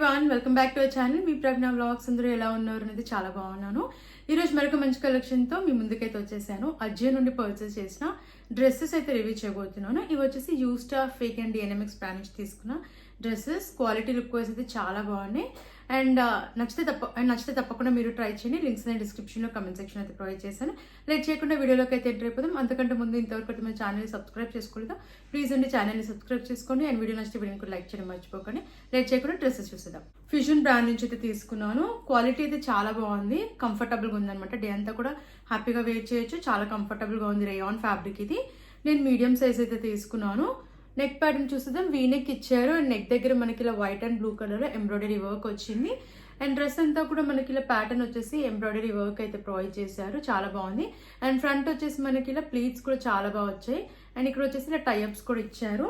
Everyone, welcome back to our channel. మీ Pragna vlogs అందరూ ఎలా ఉన్నారు అనేది చాలా బాగున్నాను. ఈరోజు మరొక మంచి కలెక్షన్తో మీ ముందుకైతే వచ్చేసాను. అజియో నుండి పర్చేస్ చేసిన డ్రెస్సెస్ అయితే రివ్యూ చేయబోతున్నాను. ఇవి వచ్చేసి యూస్టా ఫేక్ అండ్ డిఎన్ఎంఎక్స్ బ్రాండ్ నుంచి తీసుకున్న డ్రెస్సెస్. క్వాలిటీ లుక్ వైజ్ అయితే చాలా బాగున్నాయి. అండ్ నచ్చితే తప్పకుండా మీరు ట్రై చేయండి. లింక్స్ నేను డిస్క్రిప్షన్లో కమెంట్ సెక్షన్ అయితే ప్రొవైడ్ చేశాను. లేట్ చేయకుండా వీడియోలోకి అయితే ఎంటర్ అయిపోదాం. అంతకంటే ముందు ఇంతవరకు మన ఛానల్ని సబ్స్క్రైబ్ చేసుకోలేదు, ప్లీజ్ అండి ఛానల్ని సబ్స్క్రైబ్ చేసుకోండి. అండ్ వీడియో నచ్చితే వీడియోకి లైక్ చేయడం మర్చిపోకండి. లేట్ చేయకుండా డ్రెస్సెస్ చూసేద్దాం. ఫ్యూజన్ బ్రాండ్ నుంచి అయితే తీసుకున్నాను. క్వాలిటీ అయితే చాలా బాగుంది, కంఫర్టబుల్గా ఉందన్నమాట. డే అంతా కూడా హ్యాపీగా వేర్ చేయొచ్చు. చాలా కంఫర్టబుల్గా ఉంది. రేయాన్ ఫ్యాబ్రిక్ ఇది. నేను మీడియం సైజ్ అయితే తీసుకున్నాను. నెక్ ప్యాటర్న్ చూసేద్దాం. వీ నెక్ ఇచ్చారు అండ్ నెక్ దగ్గర మనకి ఇలా white and blue colour embroidery work వచ్చింది. అండ్ డ్రెస్ అంతా కూడా మనకి ఇలా ప్యాటర్న్ వచ్చేసి ఎంబ్రాయిడరీ వర్క్ అయితే ప్రొవైడ్ చేశారు. చాలా బాగుంది. అండ్ ఫ్రంట్ వచ్చేసి మనకి ఇలా ప్లీట్స్ కూడా చాలా బాగా వచ్చాయి. అండ్ ఇక్కడ వచ్చేసి ఇలా టైఅప్స్ కూడా ఇచ్చారు.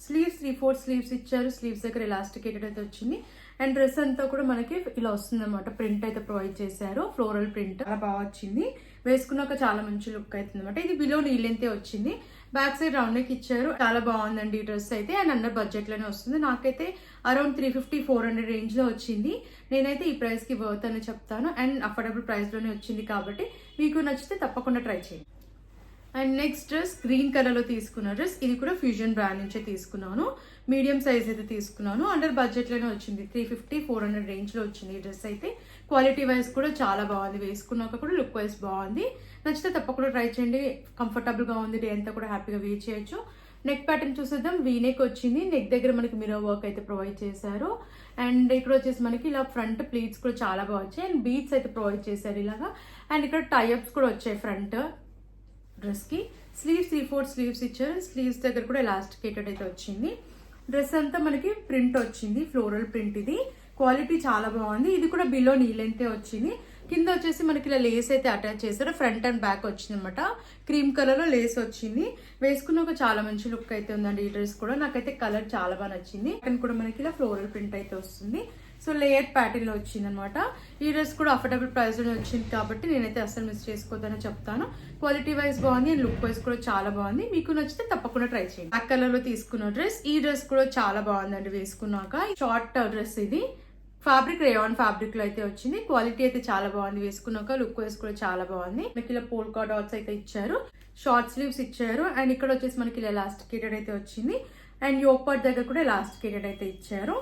స్లీవ్స్ 3/4 స్లీవ్స్ ఇచ్చారు. స్లీవ్స్ దగ్గర ఎలాస్టికేటెడ్ అయితే వచ్చింది. అండ్ డ్రెస్ అంతా కూడా మనకి ఇలా వస్తుంది అనమాట. ప్రింట్ అయితే ప్రొవైడ్ చేశారు, ఫ్లోరల్ ప్రింట్ చాలా బాగా వచ్చింది. వేసుకున్నాక చాలా మంచి లుక్ అవుతుంది అనమాట. ఇది బిలో నీ లెంత్ వచ్చింది. బ్యాక్ సైడ్ రౌండ్ నెక్ ఇచ్చారు. చాలా బాగుందండి ఈ డ్రెస్ అయితే. అండ్ అండర్ బడ్జెట్ లోనే వస్తుంది. నాకైతే అరౌండ్ 350-400 రేంజ్ లో వచ్చింది. నేనైతే ఈ ప్రైస్ కి వర్త్ అని చెప్తాను. అండ్ అఫోర్డబుల్ ప్రైస్ లోనే వచ్చింది కాబట్టి మీకు నచ్చితే తప్పకుండా ట్రై చేయండి. And next dress green colour లో తీసుకున్న డ్రెస్. ఇది కూడా ఫ్యూజన్ బ్రాండ్ నుంచే తీసుకున్నాను. మీడియం సైజ్ అయితే తీసుకున్నాను. అండర్ బడ్జెట్ లోనే వచ్చింది. 350-400 రేంజ్ లో వచ్చింది ఈ డ్రెస్ అయితే. క్వాలిటీ వైజ్ కూడా చాలా బాగుంది. వేసుకున్నాక కూడా లుక్ వైజ్ బాగుంది. నచ్చితే తప్పకుండా ట్రై చేయండి. కంఫర్టబుల్ గా ఉంది. డే అంతా కూడా హ్యాపీగా వేర్ చేయొచ్చు. నెక్ ప్యాటర్న్ చూసేద్దాం. వీ నెక్ వచ్చింది. నెక్ దగ్గర మనకి మిర్రర్ వర్క్ అయితే ప్రొవైడ్ చేశారు. అండ్ ఇక్కడ వచ్చేసి మనకి ఇలా ఫ్రంట్ ప్లీట్స్ కూడా చాలా బాగా వచ్చాయి. అండ్ బీడ్స్ అయితే ప్రొవైడ్ చేశారు ఇలాగా. అండ్ ఇక్కడ టైఅప్స్ కూడా వచ్చాయి ఫ్రంట్ డ్రెస్ కి. స్లీవ్స్ 3/4 స్లీవ్స్ ఇచ్చారు. స్లీవ్స్ దగ్గర కూడా ఎలాస్టికేటెడ్ అయితే వచ్చింది. డ్రెస్ అంతా మనకి ప్రింట్ వచ్చింది, ఫ్లోరల్ ప్రింట్. ఇది క్వాలిటీ చాలా బాగుంది. ఇది కూడా బిలో నీ లెంత్ వచ్చింది. కింద వచ్చేసి మనకి ఇలా లేస్ అయితే అటాచ్ చేశారు. ఫ్రంట్ అండ్ బ్యాక్ వచ్చింది అనమాట. క్రీమ్ కలర్ లో లేస్ వచ్చింది. వేసుకున్నాక చాలా మంచి లుక్ అయితే ఉందండి ఈ డ్రెస్ కూడా. నాకైతే కలర్ చాలా బాగా నచ్చింది. అండ్ కూడా మనకి ఇలా ఫ్లోరల్ ప్రింట్ అయితే వస్తుంది. సో లేయర్ ప్యాటర్న్ లో వచ్చింది అనమాట. ఈ డ్రెస్ కూడా అఫోర్డబుల్ ప్రైస్ లో వచ్చింది కాబట్టి నేనైతే అసలు మిస్ చేసుకోవద్దని చెప్తాను. క్వాలిటీ వైజ్ బాగుంది అండ్ లుక్ వైజ్ కూడా చాలా బాగుంది. మీకు నచ్చితే తప్పకుండా ట్రై చేయండి. బ్లాక్ కలర్ లో తీసుకున్న డ్రెస్. ఈ డ్రెస్ కూడా చాలా బాగుందండి వేసుకున్నాక. షార్ట్ డ్రెస్ ఇది. ఫ్యాబ్రిక్ రేయాన్ ఫ్యాబ్రిక్ లో అయితే వచ్చింది. క్వాలిటీ అయితే చాలా బాగుంది. వేసుకున్నాక లుక్ వైజ్ కూడా చాలా బాగుంది. మనకి ఇలా పోల్కా డాట్స్ అయితే ఇచ్చారు. షార్ట్ స్లీవ్స్ ఇచ్చారు. అండ్ ఇక్కడ వచ్చేసి మనకి ఇలా ఎలాస్టికేటెడ్ అయితే వచ్చింది. అండ్ యోక్ పార్ట్ దగ్గర కూడా ఎలాస్టికేటెడ్ అయితే ఇచ్చారు.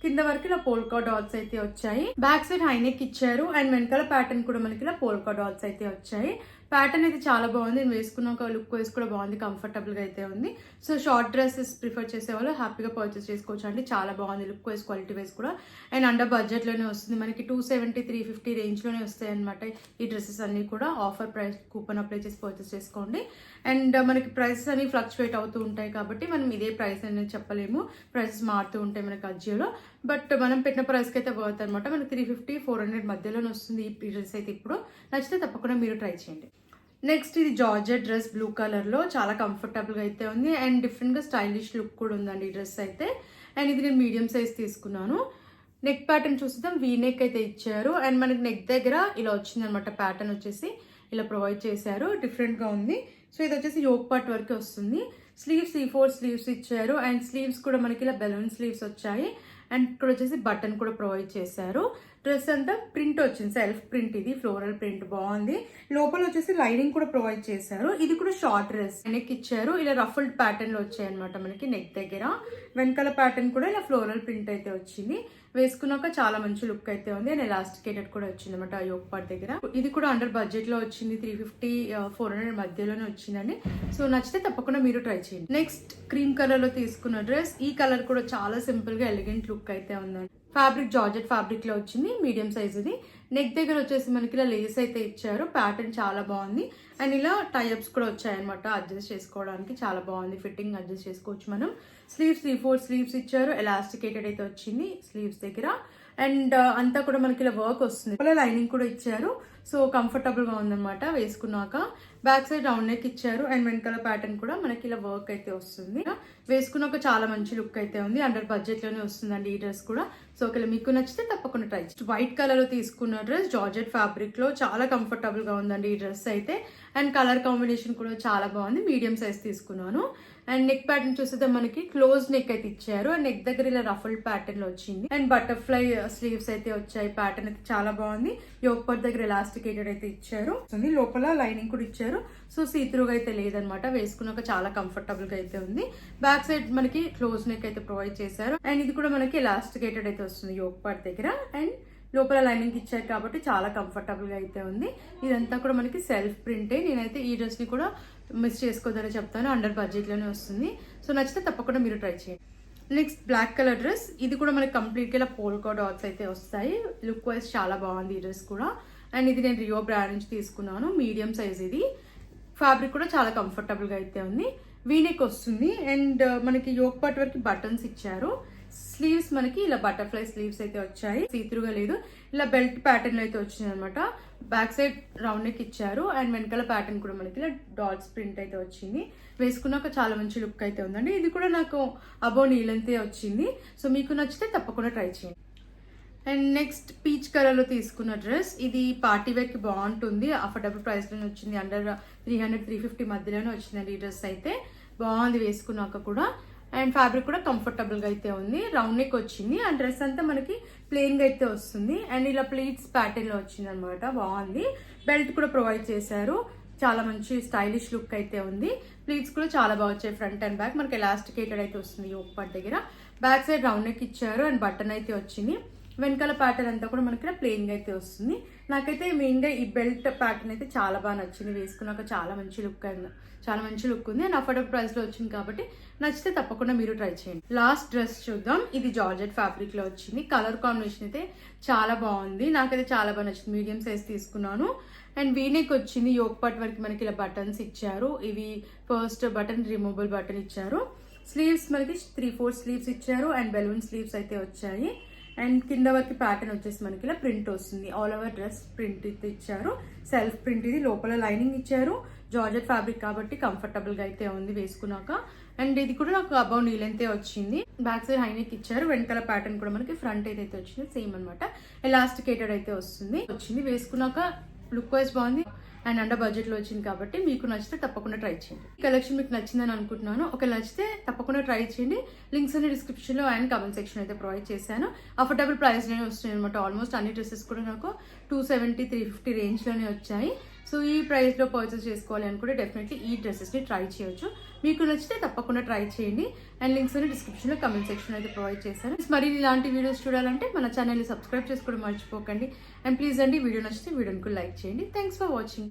కింద వరకు ఇలా పోల్కా డాట్స్ అయితే వచ్చాయి. బ్యాక్ సైడ్ హైనెక్ ఇచ్చారు. అండ్ వెనకాల ప్యాటర్న్ కూడా మనకి ఇలా పోల్కా డాట్స్ అయితే వచ్చాయి. ప్యాటర్న్ అయితే చాలా బాగుంది. నేను వేసుకున్నాక లుక్ వైజ్ కూడా బాగుంది. కంఫర్టబుల్ గా అయితే ఉంది. సో షార్ట్ డ్రెస్సెస్ ప్రిఫర్ చేసే వాళ్ళు హ్యాపీగా పర్చేస్ చేసుకోవచ్చు అండి. చాలా బాగుంది లుక్ వైజ్, క్వాలిటీ వైజ్ కూడా. అండ్ అండర్ బడ్జెట్ లోనే వస్తుంది. మనకి 270-350 రేంజ్ లోనే వస్తాయి అనమాట ఈ డ్రెస్సెస్ అన్ని కూడా. ఆఫర్ ప్రైస్ కూపన్ అప్లై చేసి పర్చేస్ చేసుకోండి. అండ్ మనకి ప్రైసెస్ అన్ని ఫ్లక్చువేట్ అవుతూ ఉంటాయి కాబట్టి మనం ఇదే ప్రైస్ అనేది చెప్పలేము. ప్రైసెస్ మారుతూ ఉంటాయి మనకి అజియోలో. బట్ మనం పెట్టిన ప్రైస్కి అయితే వర్త్ అనమాట. మనకి 350-400 మధ్యలోనే వస్తుంది ఈ డ్రెస్ అయితే ఇప్పుడు. నచ్చితే తప్పకుండా మీరు ట్రై చేయండి. నెక్స్ట్ ఇది జార్జెట్ డ్రెస్ బ్లూ కలర్ లో. చాలా కంఫర్టబుల్ గా అయితే ఉంది. అండ్ డిఫరెంట్ గా స్టైలిష్ లుక్ కూడా ఉందండి ఈ డ్రెస్ అయితే. అండ్ ఇది నేను మీడియం సైజ్ తీసుకున్నాను. నెక్ ప్యాటర్న్ చూద్దాం. వీ నెక్ అయితే ఇచ్చారు. అండ్ మనకి నెక్ దగ్గర ఇలా వచ్చింది అనమాట. ప్యాటర్న్ వచ్చేసి ఇలా ప్రొవైడ్ చేశారు. డిఫరెంట్ గా ఉంది. సో ఇది వచ్చేసి యోక్ పార్ట్ వరకు వస్తుంది. స్లీవ్స్ 3/4 స్లీవ్స్ ఇచ్చారు. అండ్ స్లీవ్స్ కూడా మనకి ఇలా బెలూన్ స్లీవ్స్ వచ్చాయి. అండ్ ఇక్కడ వచ్చేసి బటన్ కూడా ప్రొవైడ్ చేశారు. డ్రెస్ అంతా ప్రింట్ వచ్చింది, సెల్ఫ్ ప్రింట్. ఇది ఫ్లోరల్ ప్రింట్ బాగుంది. లోపల వచ్చేసి లైనింగ్ కూడా ప్రొవైడ్ చేశారు. ఇది కూడా షార్ట్ డ్రెస్. నెక్ ఇచ్చారు. ఇలా రఫుల్డ్ ప్యాటర్న్ లో వచ్చాయి అనమాట మనకి నెక్ దగ్గర. వెనకాల ప్యాటర్న్ కూడా ఇలా ఫ్లోరల్ ప్రింట్ అయితే వచ్చింది. వేసుకున్నాక చాలా మంచి లుక్ అయితే ఉంది. అండ్ ఎలాస్టికేటెడ్ కూడా వచ్చింది అనమాట యోక్ పార్ట్ దగ్గర. ఇది కూడా అండర్ బడ్జెట్ లో వచ్చింది. 350-400 మధ్యలోనే వచ్చిందండి. సో నచ్చితే తప్పకుండా మీరు ట్రై చేయండి. నెక్స్ట్ క్రీమ్ కలర్ లో తీసుకున్న డ్రెస్. ఈ కలర్ కూడా చాలా సింపుల్ గా ఎలిగెంట్ లుక్ అయితే ఉందండి. ఫ్యాబ్రిక్ జార్జెట్ ఫ్యాబ్రిక్ లో వచ్చింది. మీడియం సైజ్ ఇది. నెక్ దగ్గర వచ్చేసి మనకి ఇలా లేస్ అయితే ఇచ్చారు. ప్యాటర్న్ చాలా బాగుంది. అండ్ ఇలా టైఅప్స్ కూడా వచ్చాయన్నమాట. అడ్జస్ట్ చేసుకోవడానికి చాలా బాగుంది. ఫిట్టింగ్ అడ్జస్ట్ చేసుకోవచ్చు మనం. స్లీవ్స్ 3/4 స్లీవ్స్ ఇచ్చారు. ఎలాస్టికేటెడ్ అయితే వచ్చింది స్లీవ్స్ దగ్గర. అండ్ అంతా కూడా మనకి ఇలా వర్క్ వస్తుంది. లైనింగ్ కూడా ఇచ్చారు. సో కంఫర్టబుల్ గా ఉందన్నమాట వేసుకున్నాక. బ్యాక్ సైడ్ రౌండ్ నెక్ ఇచ్చారు. అండ్ వెనకాల ప్యాటర్న్ కూడా మనకి ఇలా వర్క్ అయితే వస్తుంది. వేసుకున్నాక చాలా మంచి లుక్ అయితే ఉంది. అండర్ బడ్జెట్ లోనే వస్తుందండి ఈ డ్రెస్ కూడా. సో ఒకవేళ మీకు నచ్చితే తప్పకుండా ట్రై చేయండి. వైట్ కలర్ లో తీసుకున్న డ్రెస్ జార్జెట్ ఫ్యాబ్రిక్ లో. చాలా కంఫర్టబుల్ గా ఉందండి ఈ డ్రెస్ అయితే. అండ్ కలర్ కాంబినేషన్ కూడా చాలా బాగుంది. మీడియం సైజ్ తీసుకున్నాను. అండ్ నెక్ ప్యాటర్న్ చూస్తే మనకి క్లోజ్ నెక్ అయితే ఇచ్చారు. అండ్ నెక్ దగ్గర ఇలా రఫల్డ్ ప్యాటర్న్ లో వచ్చింది. అండ్ బటర్ఫ్లై స్లీవ్స్ అయితే వచ్చాయి. ప్యాటర్న్ అయితే చాలా బాగుంది. యోక్ పార్ట్ దగ్గర ఎలాస్టికేటెడ్ అయితే ఇచ్చారు. లోపల లైనింగ్ కూడా ఇచ్చారు. సో సీత్రూగా అయితే లేదనమాట. వేసుకున్నాక చాలా కంఫర్టబుల్ గా అయితే ఉంది. బ్యాక్ సైడ్ మనకి క్లోజ్ నెక్ అయితే ప్రొవైడ్ చేశారు. అండ్ ఇది కూడా మనకి ఎలాస్టికేటెడ్ అయితే వస్తుంది యోక్ పార్ట్ దగ్గర. అండ్ లోపల లైనింగ్ ఇచ్చారు కాబట్టి చాలా కంఫర్టబుల్ గా అయితే ఉంది. ఇదంతా కూడా మనకి సెల్ఫ్ ప్రింటే. నేనైతే ఈ డ్రెస్ ని కూడా మిస్ చేసుకోదని చెప్తాను. అండర్ బడ్జెట్ లోనే వస్తుంది. సో నచ్చితే తప్పకుండా మీరు ట్రై చేయండి. Next black colour dress. ఇది కూడా మనకి కంప్లీట్ గా ఇలా పోల్కా డాట్స్ అయితే వస్తాయి. లుక్ వైజ్ చాలా బాగుంది ఈ డ్రెస్ కూడా. అండ్ ఇది నేను రియో బ్రాండ్ నుంచి తీసుకున్నాను. మీడియం సైజ్ ఇది. ఫ్యాబ్రిక్ కూడా చాలా కంఫర్టబుల్ గా అయితే ఉంది. వీనెక్ వస్తుంది. అండ్ మనకి యోక్ పార్ట్ వరకు బటన్స్ ఇచ్చారు. స్లీవ్స్ మనకి ఇలా బటర్ఫ్లై స్లీవ్స్ అయితే వచ్చాయి. సీత్రుగా లేదు. ఇలా బెల్ట్ ప్యాటర్న్ లో అయితే వచ్చింది అనమాట. బ్యాక్ సైడ్ రౌండ్ నెక్ ఇచ్చారు. అండ్ వెనకాల ప్యాటర్న్ కూడా మనకి ఇలా డాట్స్ ప్రింట్ అయితే వచ్చింది. వేసుకున్నాక చాలా మంచి లుక్ అయితే ఉందండి. ఇది కూడా నాకు అబౌ నీ లెంత్ వచ్చింది. సో మీకు నచ్చితే తప్పకుండా ట్రై చేయండి. అండ్ నెక్స్ట్ పీచ్ కలర్ లో తీసుకున్న డ్రెస్. ఇది పార్టీ వేర్ కి బాగుంటుంది. అఫోర్డబుల్ ప్రైస్ లోనే వచ్చింది. అండర్ 300-350 మధ్యలోనే వచ్చిందండి ఈ డ్రెస్ అయితే. బాగుంది వేసుకున్నాక కూడా. అండ్ ఫ్యాబ్రిక్ కూడా కంఫర్టబుల్ గా అయితే ఉంది. రౌండ్ నెక్ వచ్చింది. అండ్ డ్రెస్ అంతా మనకి ప్లెయిన్ గా అయితే వస్తుంది. అండ్ ఇలా ప్లీట్స్ ప్యాటర్న్ లో వచ్చింది అనమాట. బాగుంది. బెల్ట్ కూడా ప్రొవైడ్ చేశారు. చాలా మంచి స్టైలిష్ లుక్ అయితే ఉంది. ప్లీట్స్ కూడా చాలా బాగా వచ్చాయి. ఫ్రంట్ అండ్ బ్యాక్ మనకి ఎలాస్టికేటెడ్ అయితే వస్తుంది యోక్ పార్ట్ దగ్గర. బ్యాక్ సైడ్ రౌండ్ నెక్ ఇచ్చారు. అండ్ బటన్ అయితే వచ్చింది. వెనకాల ప్యాటర్న్ అంతా కూడా మనకి ప్లెయిన్ గా అయితే వస్తుంది. నాకైతే మెయిన్ గా ఈ బెల్ట్ ప్యాటర్న్ అయితే చాలా బాగా నచ్చింది. వేసుకున్నాక చాలా మంచి లుక్ ఉంది. అండ్ అఫోర్డబుల్ ప్రైస్ లో వచ్చింది కాబట్టి నచ్చితే తప్పకుండా మీరు ట్రై చేయండి. లాస్ట్ డ్రెస్ చూద్దాం. ఇది జార్జెట్ ఫ్యాబ్రిక్ లో వచ్చింది. కలర్ కాంబినేషన్ అయితే చాలా బాగుంది. నాకైతే చాలా బాగా నచ్చింది. మీడియం సైజ్ తీసుకున్నాను. అండ్ వీనెక్ వచ్చింది. యోక్ పార్ట్ వరకు మనకి ఇలా బటన్స్ ఇచ్చారు. ఇవి ఫస్ట్ బటన్ రిమూవబుల్ బటన్ ఇచ్చారు. స్లీవ్స్ మనకి 3/4 స్లీవ్స్ ఇచ్చారు. అండ్ బెలూన్ స్లీవ్స్ అయితే వచ్చాయి. అండ్ కింద వరకు ప్యాటర్న్ వచ్చేసి మనకి ఇలా ప్రింట్ వస్తుంది. ఆల్ ఓవర్ డ్రెస్ ప్రింట్ అయితే ఇచ్చారు. సెల్ఫ్ ప్రింట్ ఇది. లోపల లైనింగ్ ఇచ్చారు. జార్జెట్ ఫ్యాబ్రిక్ కాబట్టి కంఫర్టబుల్ గా అయితే ఉంది వేసుకున్నాక. అండ్ ఇది కూడా నాకు అబౌవ్ నీ లెంత్ వచ్చింది. బ్యాక్ సైడ్ హైనెక్ ఇచ్చారు. వెనకాల ప్యాటర్న్ కూడా మనకి ఫ్రంట్ అయితే వచ్చింది. సేమ్ అనమాట. ఎలాస్టికేటెడ్ అయితే వచ్చింది. వేసుకున్నాక లుక్ వైజ్ బాగుంది. అండ్ అండర్ బడ్జెట్ లో వచ్చింది కాబట్టి మీకు నచ్చితే తప్పకుండా ట్రై చేయండి. ఈ కలెక్షన్ మీకు నచ్చిందని అనుకుంటున్నాను. ఒకవేళ నచ్చితే తప్పకుండా ట్రై చేయండి. లింక్స్ అన్ని డిస్క్రిప్షన్ లో అండ్ కమెంట్ సెక్షన్ అయితే ప్రొవైడ్ చేశాను. అఫోర్డబుల్ ప్రైస్ లోనే వస్తున్నాయి అనమాట. ఆల్మోస్ట్ అన్ని డ్రెస్సెస్ కూడా నాకు 270-350 రేంజ్ లోనే వచ్చాయి. సో ఈ ప్రైస్ లో పర్చేస్ చేసుకోవాలి అనుకుంటే డెఫినెట్లీ ఈ డ్రెస్సెస్ ని ట్రై చేయొచ్చు. మీకు నచ్చితే తప్పకుండా ట్రై చేయండి. అండ్ లింక్స్ అన్ని డిస్క్రిప్షన్ లో కమెంట్ సెక్షన్ అయితే ప్రొవైడ్ చేశాను. మరి ఇలాంటి వీడియోస్ చూడాలంటే మన ఛానల్ ని సబ్స్క్రైబ్ చేసుకోవడం మర్చిపోకండి. అండ్ ప్లీజ్ అండి వీడియో నచ్చితే వీడియోని లైక్ చేయండి. Thanks for watching.